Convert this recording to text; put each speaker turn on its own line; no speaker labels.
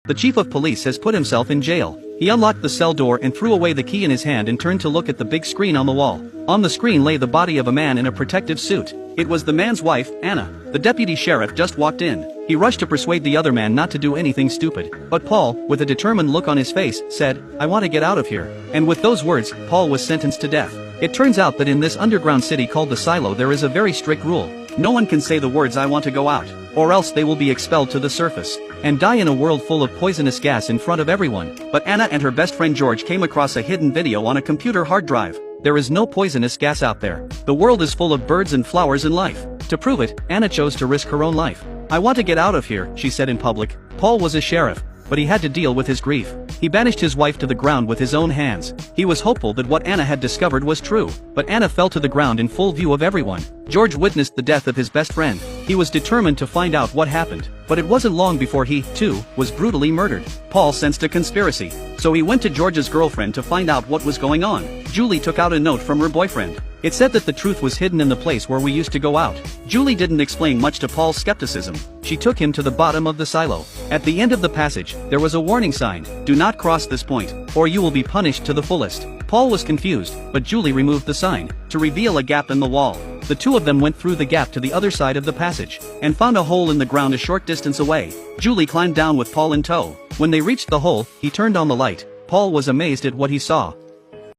The chief of police has put himself in jail. He unlocked the cell door and threw away the key in his hand and turned to look at the big screen on the wall. On the screen lay the body of a man in a protective suit. It was the man's wife, Anna. The deputy sheriff just walked in. He rushed to persuade the other man not to do anything stupid. But Paul, with a determined look on his face, said, "I want to get out of here." And with those words, Paul was sentenced to death. It turns out that in this underground city called the Silo there is a very strict rule. No one can say the words "I want to go out," or else they will be expelled to the surface and die in a world full of poisonous gas in front of everyone. But Anna and her best friend George came across a hidden video on a computer hard drive. There is no poisonous gas out there. The world is full of birds and flowers and life. To prove it, Anna chose to risk her own life. "I want to get out of here," she said in public. Paul was a sheriff, but he had to deal with his grief. He banished his wife to the ground with his own hands. He was hopeful that what Anna had discovered was true, but Anna fell to the ground in full view of everyone. George witnessed the death of his best friend. He was determined to find out what happened, but it wasn't long before he, too, was brutally murdered. Paul sensed a conspiracy, so he went to George's girlfriend to find out what was going on. Julie took out a note from her boyfriend. It said that the truth was hidden in the place where we used to go out. Julie didn't explain much to Paul's skepticism. She took him to the bottom of the silo. At the end of the passage, there was a warning sign: "Do not cross this point, or you will be punished to the fullest." Paul was confused, but Julie removed the sign to reveal a gap in the wall. The two of them went through the gap to the other side of the passage and found a hole in the ground a short distance away. Julie climbed down with Paul in tow. When they reached the hole, he turned on the light. Paul was amazed at what he saw.